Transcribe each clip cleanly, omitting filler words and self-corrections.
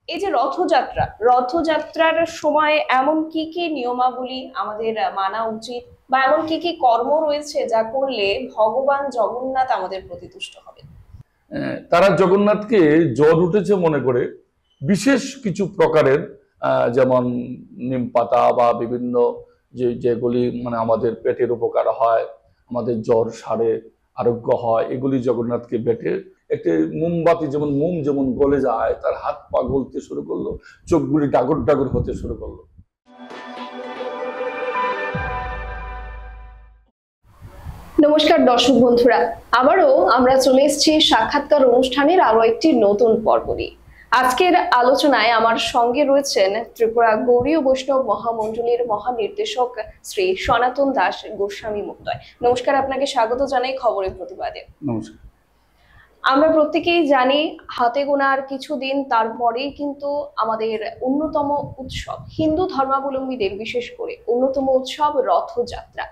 এই যে রথযাত্রা, রথযাত্রার সময় এমন কি কি নিয়মাবলী আমাদের মানা উচিত, বা এমন কি কি কর্ম রয়েছে যা করলে ভগবান জগন্নাথ আমাদের প্রতি তুষ্ট হবে? তারা জগন্নাথকে জ্বর উঠেছে মনে করে বিশেষ কিছু প্রকারের যেমন নিম পাতা বা বিভিন্ন যেগুলি মানে আমাদের পেটের উপকার হয়, আমাদের জ্বর সারে, আরোগ্য হয়, এগুলি জগন্নাথকে বেটে একটি মোমবাতি যেমন মোম যেমন গলে যায়, তার হাত পা গলতে শুরু করলো, চোখগুলি ডাগর ডাগর হতে শুরু করলো। নমস্কার দর্শক বন্ধুরা, আবারও আমরা চলে এসেছি সাক্ষাৎকার অনুষ্ঠানের আরো একটি নতুন পর্ব নিয়ে। আজকের আলোচনায় আমার সঙ্গে রয়েছেন ত্রিপুরা গৌড়ীয় বৈষ্ণব মহামণ্ডলীর মহানির্দেশক শ্রী সনাতন দাস গোস্বামী মহোদয়। নমস্কার, আপনাকে স্বাগত জানাই খবরের প্রতিবাদে। নমস্কার। আমরা প্রত্যেকেই জানি হাতে গোনার কিছুদিন তারপরেই কিন্তু আমাদের অন্যতম উৎসব, হিন্দু ধর্মাবলম্বীদের বিশেষ করে অন্যতম উৎসব রথযাত্রা।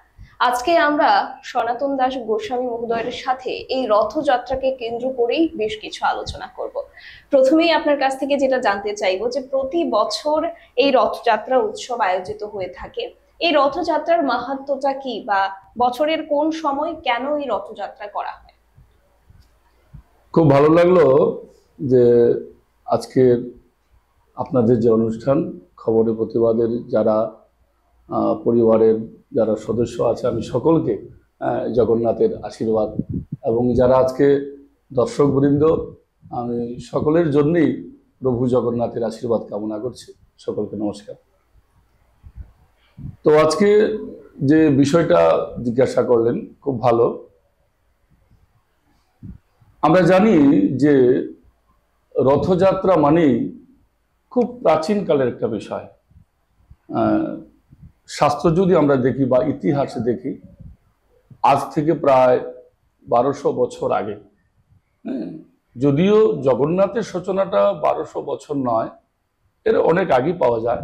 আজকে আমরা সনাতন দাস গোস্বামী মহোদয়ের সাথে এই রথযাত্রাকে কেন্দ্র করেই বেশ কিছু আলোচনা করব। প্রথমেই আপনার কাছ থেকে যেটা জানতে চাইবো যে প্রতি বছর এই রথযাত্রা উৎসব আয়োজিত হয়ে থাকে, এই রথযাত্রার মাহাত্ম্যটা কি, বা বছরের কোন সময় কেন এই রথযাত্রা করা হয়? খুব ভালো লাগলো যে আজকের আপনাদের যে অনুষ্ঠান খবরের প্রতিবাদের যারা পরিবারের যারা সদস্য আছে, আমি সকলকে জগন্নাথের আশীর্বাদ, এবং যারা আজকে দর্শকবৃন্দ, আমি সকলের জন্যই প্রভু জগন্নাথের আশীর্বাদ কামনা করছি। সকলকে নমস্কার। তো আজকে যে বিষয়টা জিজ্ঞাসা করলেন খুব ভালো। আমরা জানি যে রথযাত্রা মানেই খুব প্রাচীনকালের একটা বিষয়। শাস্ত্র যদি আমরা দেখি বা ইতিহাসে দেখি, আজ থেকে প্রায় 1200 বছর আগে, যদিও জগন্নাথের সূচনাটা 1200 বছর নয়, এর অনেক আগে পাওয়া যায়।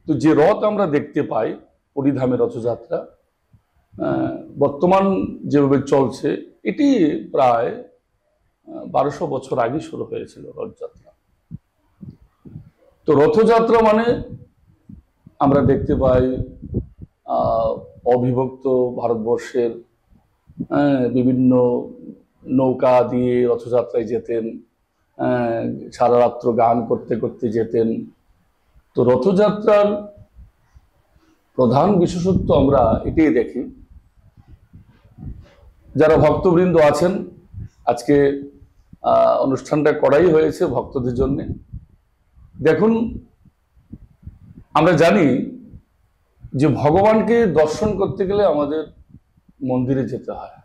তো যে রথ আমরা দেখতে পাই, পরিধামের রথযাত্রা বর্তমান যেভাবে চলছে, এটি প্রায় 1200 বছর আগে শুরু হয়েছিল রথযাত্রা। তো রথযাত্রা মানে আমরা দেখতে পাই অবিভক্ত ভারতবর্ষের বিভিন্ন নৌকা দিয়ে রথযাত্রায় যেতেন, সারা রাত্র গান করতে করতে যেতেন। তো রথযাত্রার প্রধান বিশেষত্ব আমরা এটাই দেখি। যারা ভক্তবৃন্দ আছেন, আজকে অনুষ্ঠানটা করাই হয়েছে ভক্তদের জন্য। দেখুন, আমরা জানি যে ভগবানকে দর্শন করতে গেলে আমাদের মন্দিরে যেতে হয়,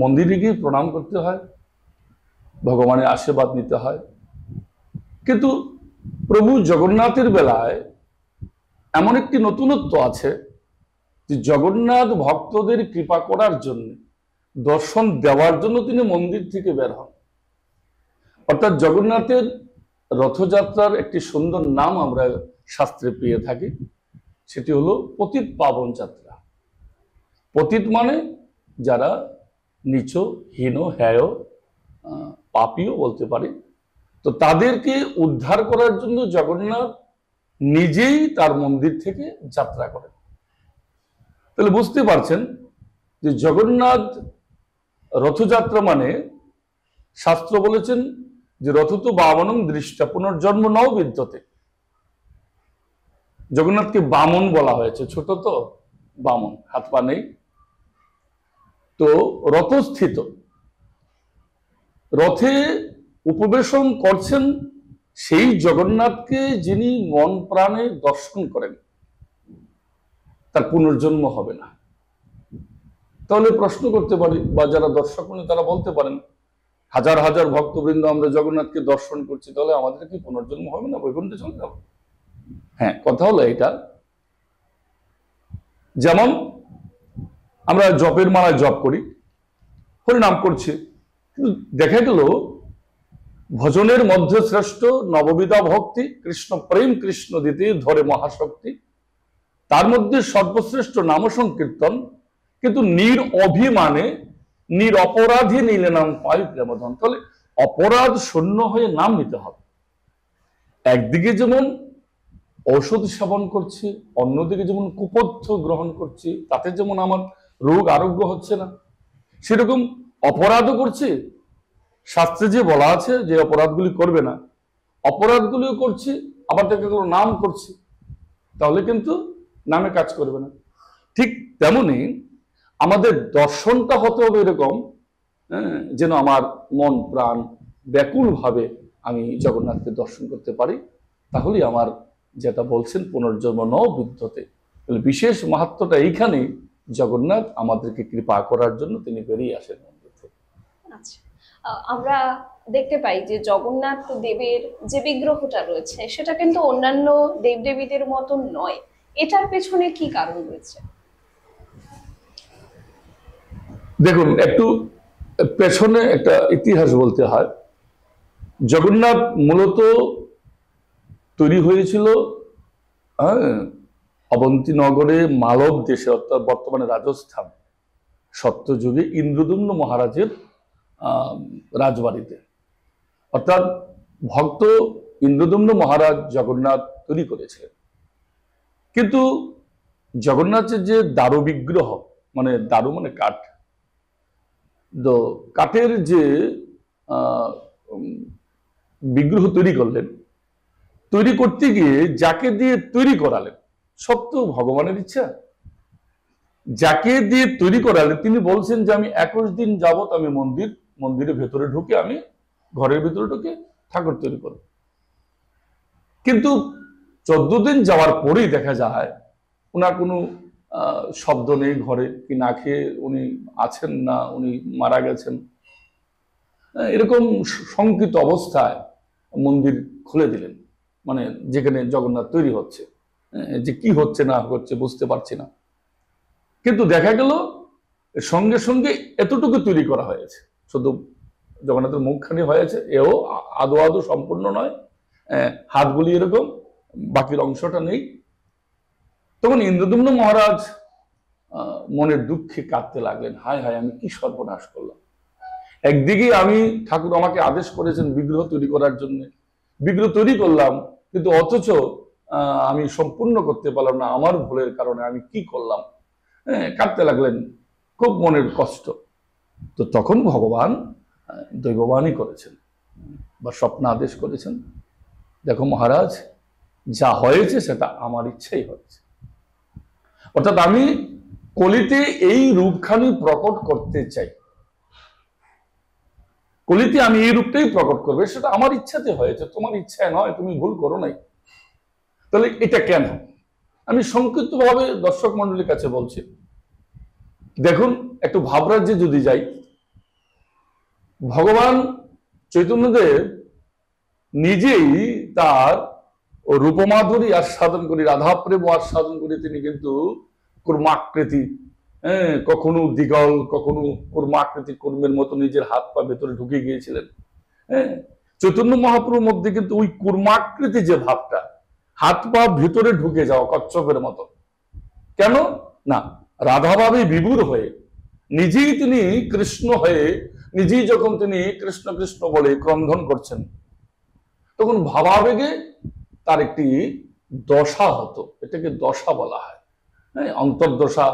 মন্দিরে গিয়ে প্রণাম করতে হয়, ভগবানের আশীর্বাদ নিতে হয়। কিন্তু প্রভু জগন্নাথের বেলায় এমন একটি নতুনত্ব আছে যে জগন্নাথ ভক্তদের কৃপা করার জন্য, দর্শন দেওয়ার জন্য তিনি মন্দির থেকে বের হন। অর্থাৎ জগন্নাথের রথযাত্রার একটি সুন্দর নাম আমরা শাস্ত্রে পেয়ে থাকি, সেটি হলো পতিত পাবন যাত্রা। পতিত মানে যারা নিচ, হীন, হেয়, পাপীও বলতে পারি। তো তাদেরকে উদ্ধার করার জন্য জগন্নাথ নিজেই তার মন্দির থেকে যাত্রা করেন। তাহলে বুঝতে পারছেন যে জগন্নাথ রথযাত্রা মানে, শাস্ত্র বলেছেন যে রথ তো বামনং দৃষ্টা পুনর্জন্ম নও বিদ্যতে। জগন্নাথকে বামন বলা হয়েছে, ছোট তো বামন, হাত পা নেই। তো রথস্থিত, রথে উপবেশন করছেন সেই জগন্নাথকে যিনি মন প্রাণে দর্শন করেন, তার পুনর্জন্ম হবে না। তাহলে প্রশ্ন করতে পারি, বা যারা দর্শক তারা বলতে পারেন, হাজার হাজার ভক্তবৃন্দ আমরা জগন্নাথকে দর্শন করছি, তাহলে আমাদের কি পুনর্জন্ম হবে না, বৈকুণ্ঠে চলে যাবো? হ্যাঁ, কথা হলো এটা। যেমন আমরা জপের মালায় জপ করি, হরিনাম করছি, কিন্তু দেখা গেল ভজনের মধ্যে শ্রেষ্ঠ নববিধা ভক্তি, কৃষ্ণ প্রেম কৃষ্ণ দিতে ধরে মহাশক্তি, তার মধ্যে সর্বশ্রেষ্ঠ নাম সংকীর্তন, কিন্তু অভিমানে অপরাধী নিলে নাম পাই প্রেমধন। তাহলে অপরাধ শূন্য হয়ে নাম নিতে হবে। একদিকে যেমন ঔষধ সেবন করছি, অন্যদিকে যেমন কুপথ্য গ্রহণ করছি, তাতে যেমন আমার রোগ আরোগ্য হচ্ছে না, সেরকম অপরাধও করছি। শাস্ত্রে যে বলা আছে যে অপরাধগুলি করবে না, অপরাধগুলিও করছি, আবার তাকে কোনো নাম করছি, তাহলে কিন্তু নামে কাজ করবে না। ঠিক তেমনি আমাদের দর্শনটা হতে হবে এরকম, যেন আমার মন প্রাণ ব্যাকুল ভাবে আমি জগন্নাথকে দর্শন করতে পারি। তাহলেই আমার, যেটা বলছেন, পুনর্জন্ম ন বিদ্যতে, বিশেষ মাহাত্ম্যটা এইখানেই, জগন্নাথ আমাদেরকে কৃপা করার জন্য তিনি বেরিয়ে আসেন মন্দির থেকে। আচ্ছা, আমরা দেখতে পাই যে জগন্নাথ দেবের যে বিগ্রহটা রয়েছে সেটা কিন্তু অন্যান্য দেবদেবীদের মতন নয়। এটার পেছনে কি কারণ রয়েছে? দেখুন, একটু পেছনে একটা ইতিহাস বলতে হয়। জগন্নাথ মূলত তৈরি হয়েছিল অবন্তী নগরে, মালব দেশে, অর্থাৎ বর্তমানে রাজস্থান, সত্যযুগে ইন্দ্রদুম্ন মহারাজের রাজবাড়িতে। অর্থাৎ ভক্ত ইন্দ্রদুম্ন মহারাজ জগন্নাথ তৈরি করেছিলেন। কিন্তু জগন্নাথের যে দারু বিগ্রহ, মানে দারু মানে কাঠ, তো কাঠের যে বিগ্রহ তৈরি করলেন, তৈরি করতে গিয়ে যাকে দিয়ে তৈরি করালেন, সব তো ভগবানের ইচ্ছা, যাকে দিয়ে তৈরি করালেন তিনি বলছেন যে আমি 21 দিন যাবত আমি মন্দিরের ভেতরে ঢুকে, আমি ঘরের ভেতরে ঢুকে ঠাকুর তৈরি করব। কিন্তু 14 দিন যাওয়ার পরেই দেখা যায় ওনার কোনো শব্দ নেই ঘরে, কি না খেয়ে উনি আছেন, না উনি মারা গেছেন। এরকম শঙ্কিত অবস্থায় মন্দির খুলে দিলেন, মানে যেখানে জগন্নাথ তৈরি হচ্ছে, যে কি হচ্ছে না হচ্ছে বুঝতে পারছি না। কিন্তু দেখা গেল সঙ্গে সঙ্গে এতটুকু তৈরি করা হয়েছে, শুধু জগন্নাথের মুখখানি হয়েছে, এও আদো আদো সম্পূর্ণ নয়, হাতগুলি এরকম, বাকির অংশটা নেই। তখন ইন্দ্রদুম্ন মহারাজ মনের দুঃখে কাঁদতে লাগলেন, হায় হায়, আমি কি সর্বনাশ করলাম। একদিকে আমি, ঠাকুর আমাকে আদেশ করেছেন বিগ্রহ তৈরি করার জন্য, বিগ্রহ তৈরি করলাম, কিন্তু অথচ আমি সম্পূর্ণ করতে পারলাম না, আমার ভুলের কারণে আমি কি করলাম। কাঁদতে লাগলেন, খুব মনের কষ্ট। তো তখন ভগবান দৈববাণী করেছেন বা স্বপ্ন আদেশ করেছেন, দেখো মহারাজ, যা হয়েছে সেটা আমার ইচ্ছাই হয়েছে। অর্থাৎ আমি কলিতে এই রূপখানি প্রকট করতে চাই, কলিতে আমি এই রূপটাই প্রকট করবে, সেটা আমার ইচ্ছাতে হয়েছে, তোমার ইচ্ছায় নয়, তুমি ভুল করো নাই। তাহলে এটা কেন? আমি সংক্ষিপ্ত ভাবে দর্শক মন্ডলীর কাছে বলছি। দেখুন, একটু ভাবরাজ্যে যদি যাই, ভগবান চৈতন্যদেব নিজেই তার রূপমাধুরী আস্বাদন করি, রাধা প্রেম আস্বাদন করি তিনি কিন্তু কুর্মাকৃতি, কখনো দিগল, কখনো কুর্মাকৃতি, কুর্মের মতো নিজের হাত পা ভেতরে ঢুকে গিয়েছিলেন। চৈতন্য মহাপ্রভুর মধ্যে কিন্তু ওই কুর্মাকৃতি যে ভাবটা, হাত পা ভিতরে ঢুকে যাওয়া কচ্ছপের মতো, কেন না, রাধাভাবে বিভোর হয়ে নিজেই তিনি কৃষ্ণ হয়ে, নিজেই যখন তিনি কৃষ্ণ কৃষ্ণ বলে ক্রন্ধন করছেন, তখন ভাবাবেগে তার একটি দশা হতো, এটাকে দশা বলা হয়। অন্তর্দশা,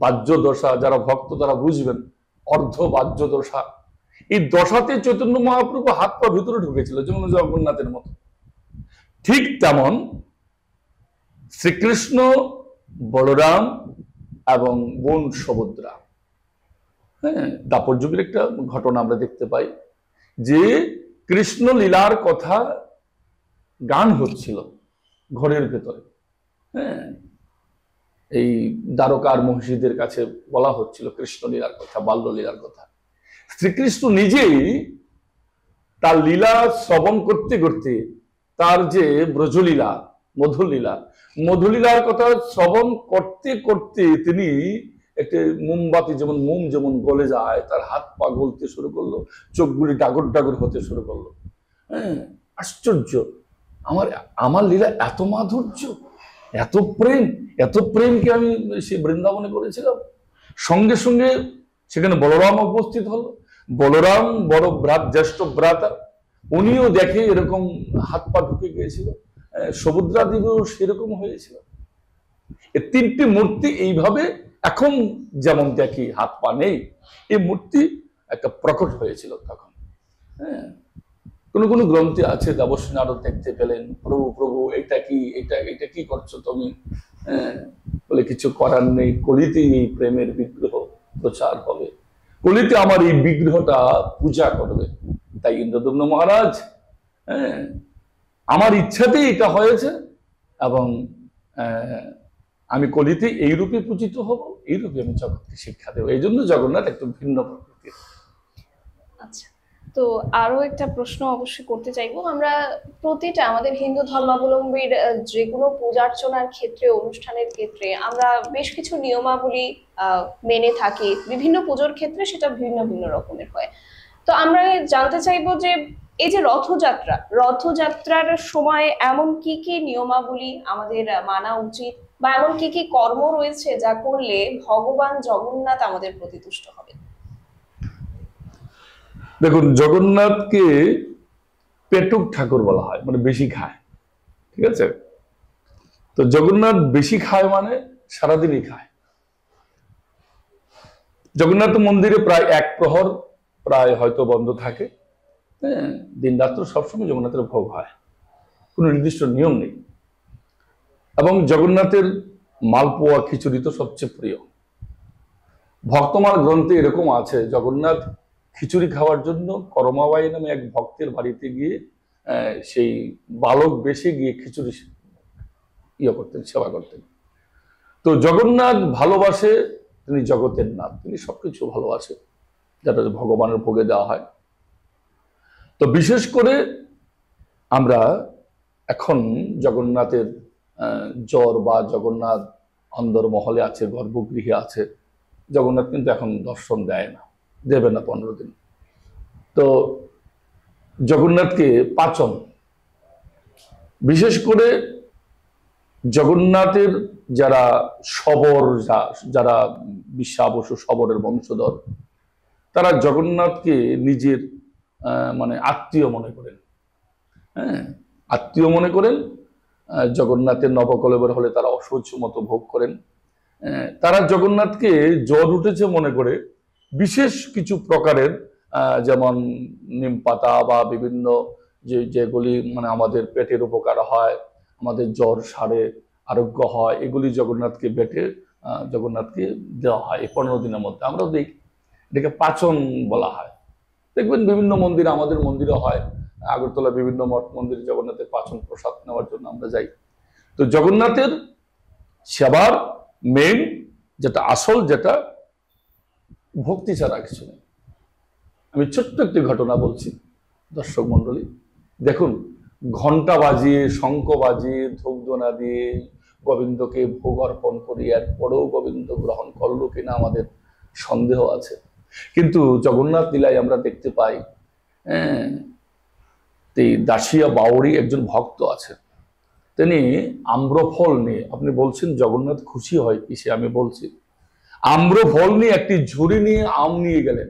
বাহ্য দশা, যারা ভক্ত তারা বুঝবেন, অর্ধ বাহ্য দশা। এই দশাতে চৈতন্য মহাপ্রভু হাত পা ভিতরে ঢুকেছিল, যেমন জগন্নাথের মতো। ঠিক তেমন শ্রীকৃষ্ণ, বলরাম এবং বোন সুভদ্রা, দাপর যুগের একটা ঘটনা আমরা দেখতে পাই, যে কৃষ্ণ লীলার কথা গান হচ্ছিল ঘরের ভেতরে। এই দ্বারকার মহিষীদের কাছে বলা হচ্ছিল কৃষ্ণ লীলার কথা, বাল্য লীলার কথা। শ্রীকৃষ্ণ নিজেই তার লীলা শ্রবণ করতে করতে, তার যে ব্রজলীলা, মধুলীলার কথা শ্রবণ করতে করতে তিনি একটা মোমবাতি, যেমন মোম যেমন গলে যায়, তার হাত পা গলতে শুরু করলো, চোখগুলি ডাগর ডাগর হতে শুরু করলো। আশ্চর্য, আমার লীলা এত মাধুর্য, এত প্রেমকে আমি সে বৃন্দাবনে করেছিলাম। সঙ্গে সঙ্গে সেখানে বলরাম উপস্থিত হলো। বলরাম বড় জ্যেষ্ঠ ভ্রাতা, উনিও দেখে এরকম হাত পা ঢুকে গিয়েছিল, সমুদ্রা দেবীও সেরকম হয়েছিল। এই তিনটি মূর্তি এইভাবে এখন যেমন দেখি হাত পা নেই, এই মূর্তি একটা প্রকট হয়েছিল তখন। হ্যাঁ, কোন কোন গ্রন্থে আছে দেবশ্রী নারদ দেখতে পেলেন, প্রভু প্রভু এটা কি, এটা এটা কি করছো তুমি? বলে কিছু করার নেই, কলিতে এই প্রেমের বিগ্রহ প্রচার হবে, কলিতে আমার এই বিগ্রহটা পূজা করবে। তাই ইন্দ্রদম্ন মহারাজ, হ্যাঁ, আমার ইচ্ছাতেই এটা হয়েছে, এবং আমি কলিতে এই রূপে পূজিত হব, এই রূপে আমি জগৎকে শিক্ষা দেবো। এই জন্য জগন্নাথ একটু ভিন্ন প্রকৃতির। আচ্ছা, তো আরো একটা প্রশ্ন অবশ্যই করতে চাইবো। আমরা প্রতিটা আমাদের হিন্দু ধর্মাবলম্বীর যে কোনো পূজার্চনার ক্ষেত্রে, অনুষ্ঠানের ক্ষেত্রে আমরা বেশ কিছু নিয়মাবলী মেনে থাকি। বিভিন্ন পুজোর ক্ষেত্রে সেটা ভিন্ন ভিন্ন রকমের হয়। তো আমরা জানতে চাইবো যে এই যে রথযাত্রার সময় এমন কি কি নিয়মাবলী আমাদের মানা উচিত, বা এমন কি কি কর্ম রয়েছে যা করলে ভগবান জগন্নাথ আমাদের প্রতি তুষ্ট হবে? দেখুন, জগন্নাথকে পেটুক ঠাকুর বলা হয়, মানে বেশি খায়, ঠিক আছে? তো জগন্নাথ বেশি খায় মানে সারাদিনই খায়। জগন্নাথ মন্দিরে প্রায় এক প্রহর প্রায় হয়তো বন্ধ থাকে। হ্যাঁ, দিন রাত্র সবসময় জগন্নাথের ভোগ হয়, কোনো নির্দিষ্ট নিয়ম নেই। এবং জগন্নাথের মালপোয়া খিচুড়ি তো সবচেয়ে প্রিয়। ভক্তমাল গ্রন্থে এরকম আছে, জগন্নাথ খিচুড়ি খাওয়ার জন্য করমাবাই নামে এক ভক্তের বাড়িতে গিয়ে সেই বালক বেশে গিয়ে খিচুড়ি করতেন, সেবা করতেন। তো জগন্নাথ ভালোবাসে, তিনি জগতের নাথ, তিনি সবকিছু ভালোবাসে যেটা ভগবানের ভোগে দেওয়া হয়। তো বিশেষ করে আমরা এখন জগন্নাথের জ্বর বা জগন্নাথ অন্দরমহলে আছে, গর্ভগৃহে আছে, জগন্নাথ কিন্তু এখন দর্শন দেয় না, দেবে না 15 দিন। তো জগন্নাথকে পাচন, বিশেষ করে জগন্নাথের যারা শবর, যারা বিশ্বাবসু শবরের বংশধর, তারা জগন্নাথকে নিজের মানে আত্মীয় মনে করেন। হ্যাঁ, আত্মীয় মনে করেন। জগন্নাথের নবকলেবর হলে তারা অসহ্য মতো ভোগ করেন। তারা জগন্নাথকে জ্বর উঠেছে মনে করে বিশেষ কিছু প্রকারের, যেমন নিম পাতা বা বিভিন্ন যেগুলি মানে আমাদের পেটের উপকার হয়, আমাদের জ্বর সারে, আরোগ্য হয়, এগুলি জগন্নাথকে বেটে জগন্নাথকে দেওয়া হয় এই 15 দিনের মধ্যে। আমরাও দেখি, এটাকে পাচন বলা হয়। দেখবেন বিভিন্ন মন্দিরে, আমাদের মন্দিরে হয়, আগরতলা বিভিন্ন মঠ মন্দিরে জগন্নাথের পাচন প্রসাদ নেওয়ার জন্য আমরা যাই। তো জগন্নাথের সেবার মেন যেটা, আসল যেটা, ভক্তি ছাড়া কিছু নেই। আমি ছোট্ট একটি ঘটনা বলছি দর্শক মন্ডলী, দেখুন, ঘন্টা বাজিয়ে, শঙ্খ বাজিয়ে, ধূপধুনা দিয়ে গোবিন্দকে ভোগ অর্পণ করি, এরপরেও গোবিন্দ গ্রহণ করলো কিনা আমাদের সন্দেহ আছে। কিন্তু জগন্নাথ লীলায় আমরা দেখতে পাই, দাসিয়া বাউরি একজন ভক্ত আছে, তিনি আম্রফল নিয়ে, আপনি বলছেন জগন্নাথ খুশি হয় কিসে, আমি বলছি, আম্রফল নিয়ে একটি ঝুড়ি নিয়ে আম নিয়ে গেলেন।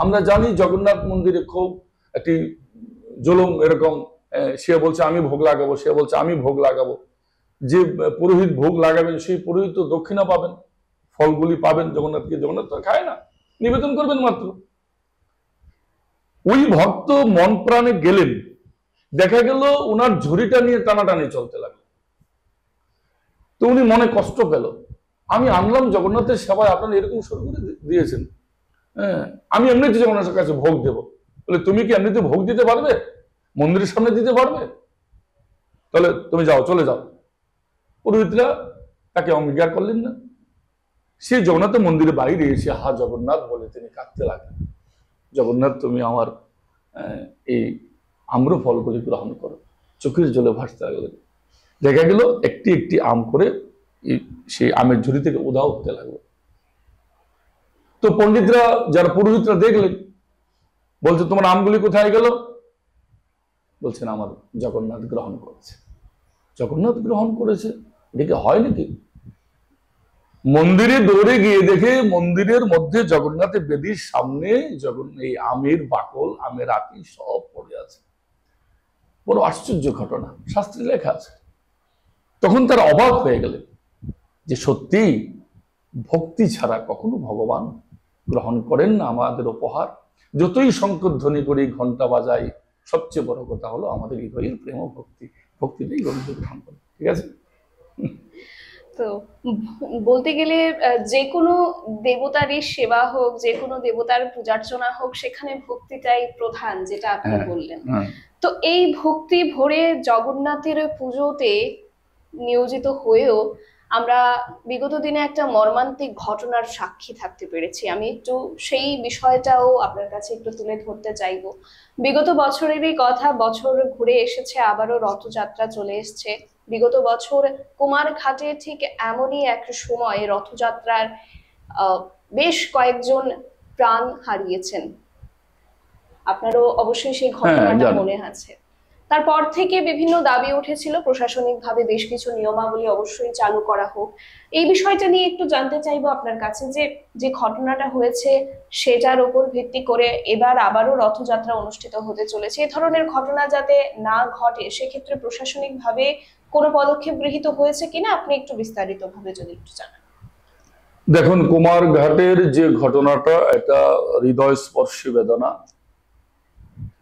আমরা জানি জগন্নাথ মন্দিরে খুব একটি জুলুম, এরকম, সে বলছে আমি ভোগ লাগাবো, সে বলছে আমি ভোগ লাগাবো। যে পুরোহিত ভোগ লাগাবেন সেই পুরোহিত তো দক্ষিণা পাবেন, ফলগুলি পাবেন জগন্নাথকে। জগন্নাথ তো খায় না, নিবেদন করবেন মাত্র। ওই ভক্ত মন প্রাণে গেলেন, দেখা গেল ওনার ঝুড়িটা নিয়ে টানাটানি চলতে লাগলো। তো উনি মনে কষ্ট পেল, আমি আনলাম জগন্নাথের সেবায়, আপনারা এরকম শুরু করে দিয়েছেন। হ্যাঁ, আমি এমনিতে জগন্নাথের কাছে ভোগ দেবো। বলে তুমি কি এমনিতে ভোগ দিতে পারবে, মন্দিরের সামনে দিতে পারবে? তাহলে তুমি যাও, চলে যাও। পুরোহিতরা তাকে অঙ্গীকার করলেন না। সে জগন্নাথের মন্দিরে বাইরে এসে হা জগন্নাথ বলে তিনি কাঁদতে লাগলেন, জগন্নাথ তুমি আমার এই আম্র ফলগুলি গ্রহণ করো। চোখের জলে ভাসতে লাগলেন। দেখা গেল একটি একটি আম করে সেই আমের ঝুড়ি থেকে উধাও হতে লাগলো। তো পণ্ডিতরা, যারা পুরোহিতরা দেখলেন, বলছে তোমার আমগুলি কোথায় গেল? বলছেন আমার জগন্নাথ গ্রহণ করেছে। জগন্নাথ গ্রহণ করেছে, এদিকে হয় নাকি? মন্দিরে দৌড়ে গিয়ে দেখে মন্দিরের মধ্যে জগন্নাথের বেদির সামনে এই আমের বাকল, আমের আটি সব পড়ে আছে। বড় আশ্চর্য ঘটনা, শাস্ত্রে লেখা আছে। তখন তারা অবাক হয়ে গেলেন যে সত্যি ভক্তি ছাড়া কখনো ভগবান গ্রহণ করেন না আমাদের উপহার। যতই শঙ্করধ্বনি করি, ঘন্টা বাজাই, সবচেয়ে বড় কথা হলো আমাদের হৃদয়ের প্রেম ও ভক্তি, ভক্তিটাই গোবিন্দ গ্রহণ করে। ঠিক আছে। তো বলতে গেলে যে কোনো দেবতারই সেবা হোক, যে কোনো দেবতার পূজার্চনা হোক, সেখানে ভক্তিটাই প্রধান, যেটা আপনি বললেন। তো এই ভক্তি ভরে জগন্নাথের পুজোতে নিয়োজিত হয়েও আমরা বিগত দিনে একটা মর্মান্তিক ঘটনার সাক্ষী থাকতে পেরেছি। আমি একটু সেই বিষয়টাও আপনার কাছে একটু তুলে ধরতে চাইবো। বিগত বছরেরই কথা, বছর ঘুরে এসেছে, আবারও রথযাত্রা চলে এসছে। বিগত বছর কুমারঘাটে ঠিক এমনই এক সময় রথযাত্রার বেশ কয়েকজন প্রাণ হারিয়েছেন। আপনারও অবশ্যই সেই ঘটনাটা মনে আছে। তারপর থেকে বিভিন্ন দাবি উঠেছিল প্রশাসনিকভাবে বেশ কিছু নিয়মাবলী অবশ্যই চালু করা হোক। এই বিষয়টা নিয়ে একটু জানতে চাইবো আপনার কাছে, যে যে ঘটনাটা হয়েছে সেটার উপর ভিত্তি করে এবার আবারও রথযাত্রা অনুষ্ঠিত হতে চলেছে, এই ধরনের ঘটনা যাতে না ঘটে সেক্ষেত্রে প্রশাসনিকভাবে কোনো পদক্ষেপ গৃহীত হয়েছে কিনা আপনি একটু বিস্তারিতভাবে যদি একটু জানান। দেখুন, কুমারঘাটের যে ঘটনাটা, এটা হৃদয়স্পর্শী বেদনা।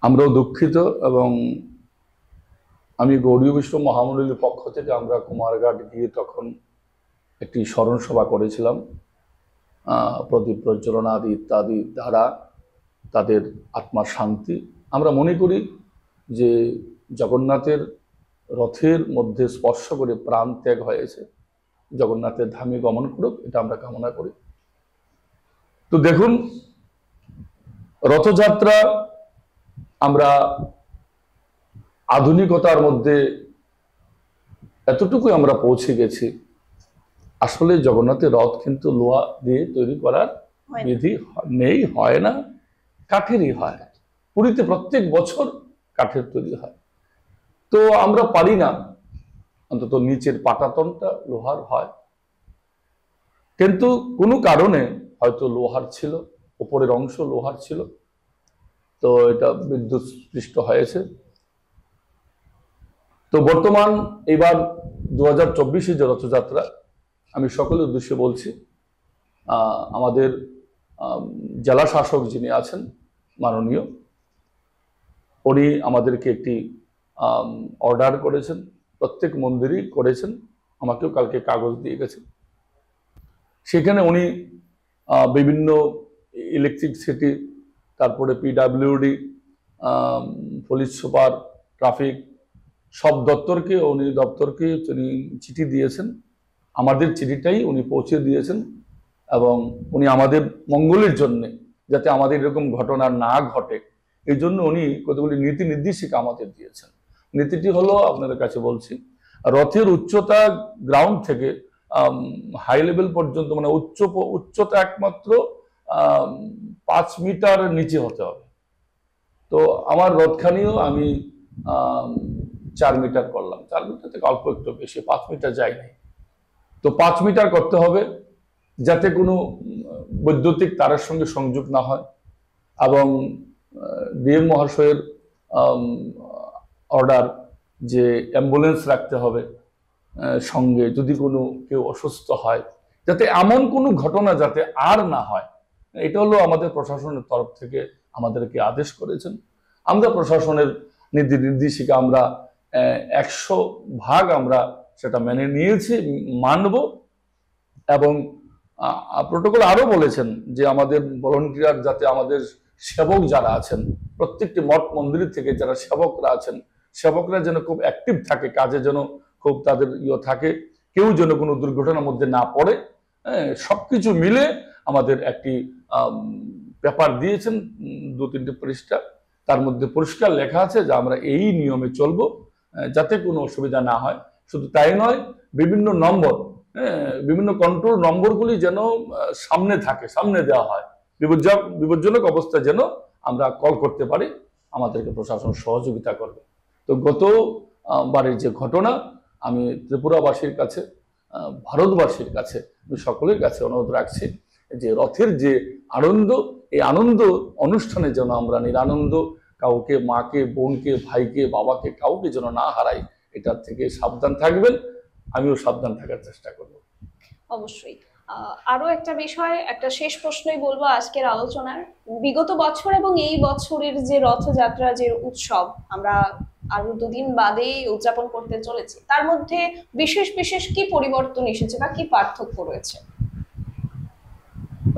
আমরাও দুঃখিত, এবং আমি গৌড়ীয় বৈষ্ণব মহামণ্ডলীর পক্ষ থেকে আমরা কুমারঘাট গিয়ে তখন একটি স্মরণ সভা করেছিলাম। প্রদীপ প্রজ্বলন আদি ইত্যাদি দ্বারা তাদের আত্মার শান্তি। আমরা মনে করি যে জগন্নাথের রথের মধ্যে স্পর্শ করে প্রাণ ত্যাগ হয়েছে, জগন্নাথের ধামে গমন করুক, এটা আমরা কামনা করি। তো দেখুন, রথযাত্রা আমরা আধুনিকতার মধ্যে এতটুকু আমরা পৌঁছে গেছি, আসলে জগন্নাথের রথ কিন্তু লোহা দিয়ে তৈরি করার বিধি নেই, হয় না, কাঠেরই হয়। পুরীতে প্রত্যেক বছর কাঠের তৈরি হয়। তো আমরা পারি না, অন্তত নিচের পাটাতনটা লোহার হয়, কিন্তু কোনো কারণে হয়তো লোহার ছিল, উপরের অংশ লোহার ছিল, তো এটা বিদ্যুৎ স্পৃষ্ট হয়েছে। তো বর্তমান এবার 2024 যে রথযাত্রা, আমি সকলের উদ্দেশ্যে বলছি, আমাদের জেলা শাসক যিনি আছেন মাননীয়, উনি আমাদেরকে একটি অর্ডার করেছেন, প্রত্যেক মন্দিরই করেছেন, আমাকেও কালকে কাগজ দিয়ে গেছেন। সেখানে উনি বিভিন্ন ইলেকট্রিসিটি, তারপরে পিডাব্লিউডি, পুলিশ সুপার, ট্রাফিক, সব দপ্তরকে উনি চিঠি দিয়েছেন। আমাদের চিঠিটাই উনি পৌঁছে দিয়েছেন, এবং উনি আমাদের মঙ্গলের জন্যে, যাতে আমাদের এরকম ঘটনা না ঘটে, এই জন্য উনি কতগুলি নীতি নির্দেশিকা আমাদের দিয়েছেন। নীতিটি হলো, আপনাদের কাছে বলছি, রথের উচ্চতা গ্রাউন্ড থেকে হাই লেভেল পর্যন্ত, মানে উচ্চতা একমাত্র 5 মিটার নিচে হতে হবে। তো আমার রথখানিও আমি 4 মিটার করলাম, 4 মিটার থেকে অল্প একটু বেশি, 5 মিটার যায়নি। তো 5 মিটার করতে হবে, যাতে কোনো বৈদ্যুতিক তারের সঙ্গে সংযোগ না হয়, এবং ডিএম মহাশয়ের অর্ডার যে অ্যাম্বুলেন্স রাখতে হবে সঙ্গে, যদি কোনো কেউ অসুস্থ হয়, যাতে এমন কোনো ঘটনা যাতে আর না হয়। এটা হলো আমাদের প্রশাসনের তরফ থেকে আমাদেরকে আদেশ করেছেন। আমরা প্রশাসনের নীতি নির্দেশিকা আমরা 100% আমরা সেটা মেনে নিয়েছি, মানব। এবং প্রোটোকল আরো বলেছেন যে আমাদের ভলান্টিয়ার, যাতে আমাদের সেবক যারা আছেন, প্রত্যেকটি মঠ মন্দির থেকে যারা সেবকরা আছেন, সেবকরা যেন খুব অ্যাক্টিভ থাকে, কাজে যেন খুব তাদের থাকে, কেউ যেন কোনো দুর্ঘটনার মধ্যে না পড়ে। সবকিছু মিলে আমাদের একটি পেপার দিয়েছেন, 2-3টে পৃষ্ঠা, তার মধ্যে পরিষ্কার লেখা আছে যে আমরা এই নিয়মে চলবো, যাতে কোনো অসুবিধা না হয়। শুধু তাই নয়, বিভিন্ন নম্বর, বিভিন্ন কন্ট্রোল নম্বরগুলি যেন সামনে থাকে, সামনে দেওয়া হয়, বিপজ্জনক অবস্থা যেন আমরা কল করতে পারি, আমাদেরকে প্রশাসন সহযোগিতা করবে। তো গতবারের যে ঘটনা, আমি ত্রিপুরাবাসীর কাছে, ভারতবাসীর কাছে, আমি সকলের কাছে অনুরোধ রাখছি যে রথের যে আনন্দ, এই আনন্দ অনুষ্ঠানে যেন আমরা নিরানন্দ কাউকে, মাকে, বোনকে, ভাইকে, বাবাকে, কাউকে যেন না হারাই, এটার থেকে সাবধান থাকবেন। আমিও সাবধান থাকার চেষ্টা করব। অবশ্যই। আরো একটা বিষয়, একটা শেষ প্রশ্নই বলবো আজকের আলোচনার। বিগত বছর এবং এই বছরের যে রথযাত্রা যে উৎসব আমরা আরো দুদিন বাদেই উদযাপন করতে চলেছি, তার মধ্যে বিশেষ বিশেষ কি পরিবর্তন এসেছে বা কি পার্থক্য রয়েছে?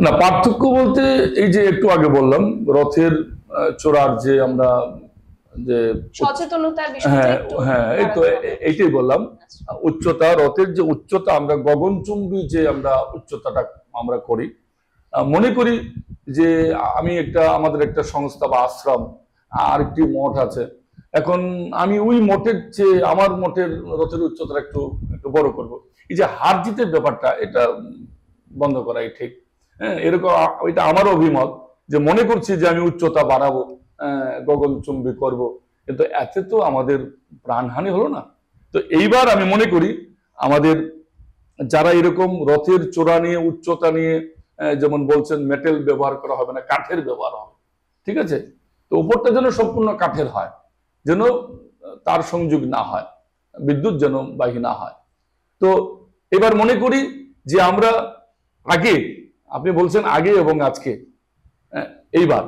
না, পার্থক্য বলতে এই যে একটু আগে বললাম, রথের চূড়ার যে আমরা যে সচেতনতার বিষয়টা হ্যাঁ একটু হ্যাঁ, এই তো এইটাই বললাম। উচ্চতা, রথের যে উচ্চতা, আমরা গগনচুম্বী যে আমরা উচ্চতাটা আমরা করি, মনে করি যে আমাদের একটা সংস্থা বা আশ্রম, আর একটি মঠ আছে। এখন আমি ওই মঠের চেয়ে আমার মঠের রথের উচ্চতা একটু একটু বড় করব। এই যে হার জিতের ব্যাপারটা, এটা বন্ধ করাই ঠিক। হ্যাঁ, এরকম এটা আমার অভিমত, যে মনে করছি যে আমি উচ্চতা বাড়াবো, গগনচুম্বী করব, কিন্তু এতে তো আমাদের প্রাণহানি হলো না। তো এইবার আমি মনে করি আমাদের যারা এরকম রথের চূড়া নিয়ে, উচ্চতা নিয়ে, যেমন বলছেন মেটেল ব্যবহার করা হবে না, কাঠের ব্যবহার হবে, ঠিক আছে? তো উপরটা যেন সম্পূর্ণ কাঠের হয়, যেন তার সংযোগ না হয়, বিদ্যুৎ যেন বাহী না হয়। তো এবার মনে করি যে আমরা আগে, আপনি বলছেন আগে এবং আজকে, এইবার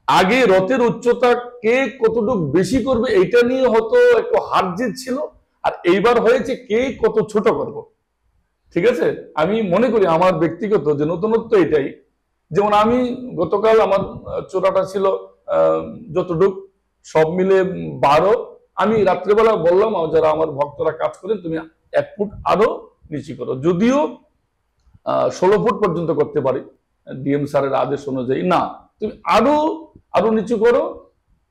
আগে রথের উচ্চতা কে কতটুকু বেশি করবে এইটা নিয়ে হয়তো একটু হার জিত ছিল, আর এইবার হয়েছে কে কত ছোট করব। ঠিক আছে, আমি মনে করি আমার ব্যক্তিগত যে নতুনত্ব এটাই, যেমন আমি গতকাল আমার চূড়াটা ছিল যতটুক সব মিলে 12, আমি রাত্রেবেলা বললাম যারা আমার ভক্তরা কাজ করেন, তুমি 1 ফুট আরো নিচু করো, যদিও 16 ফুট পর্যন্ত করতে পারি ডিএম স্যারের আদেশ অনুযায়ী, না তুমি আরো আরো নিচু করো,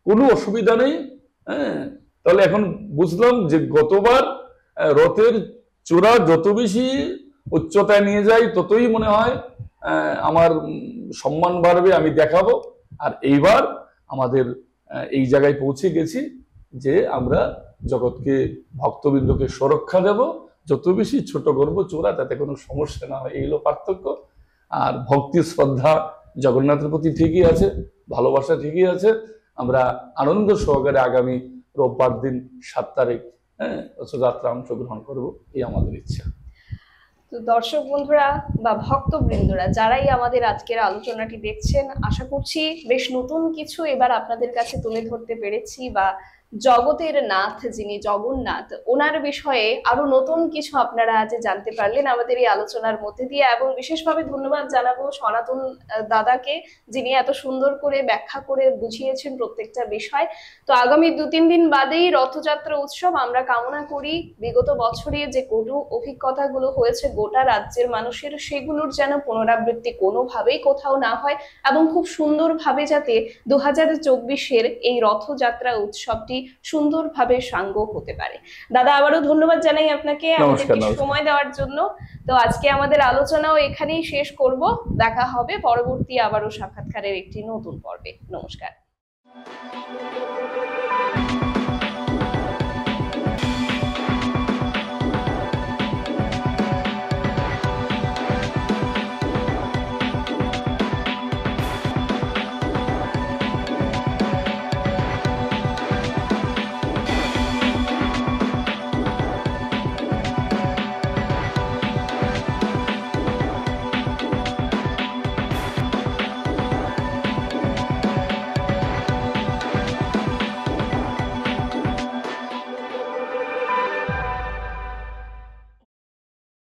কোনো অসুবিধা নেই। হ্যাঁ, তাহলে এখন বুঝলাম যে গতবার রথের চূড়া যত বেশি উচ্চতায় নিয়ে যাই ততই মনে হয় আমার সম্মান বাড়বে, আমি দেখাবো। আর এইবার আমাদের এই জায়গায় পৌঁছে গেছি যে আমরা জগৎকে, ভক্তবৃন্দকে সুরক্ষা দেব, যত বেশি ছোট করবো চূড়া তাতে কোনো সমস্যা না হয়, এই হলো পার্থক্য। আর ভক্তি শ্রদ্ধা জগন্নাথের প্রতি ঠিকই আছে, ভালোবাসা ঠিকই আছে। আমরা আনন্দ সহকারে আগামী রোববার দিন 7 তারিখ রথযাত্রা অংশগ্রহণ করব, এই আমাদের ইচ্ছা। তো দর্শক বন্ধুরা বা ভক্তবৃন্দরা যারাই আমাদের আজকের আলোচনাটি দেখছেন, আশা করছি বেশ নতুন কিছু এবার আপনাদের কাছে তুলে ধরতে পেরেছি, বা জগতের নাথ যিনি জগন্নাথ, ওনার বিষয়ে আরো নতুন কিছু আপনারা আজ জানতে পারলেন আমাদের এই আলোচনার মধ্যে দিয়ে। এবং বিশেষভাবে ধন্যবাদ জানাবো সনাতন দাদাকে, যিনি এত সুন্দর করে ব্যাখ্যা করে বুঝিয়েছেন প্রত্যেকটা বিষয়। তো আগামী 2-3 দিন বাদেই রথযাত্রা উৎসব, আমরা কামনা করি বিগত বছরে যে কটু অভিজ্ঞতাগুলো হয়েছে গোটা রাজ্যের মানুষের, সেগুলোর যেন পুনরাবৃত্তি কোনোভাবেই কোথাও না হয়, এবং খুব সুন্দরভাবে যাতে 2024-এর এই রথযাত্রা উৎসবটি সুন্দরভাবে সাঙ্গ হতে পারে। দাদা, আবারও ধন্যবাদ জানাই আপনাকে আমাদেরকে সময় দেওয়ার জন্য। তো আজকে আমাদের আলোচনাও এখানেই শেষ করব। দেখা হবে পরবর্তী আবারও সাক্ষাৎকারের একটি নতুন পর্বে। নমস্কার।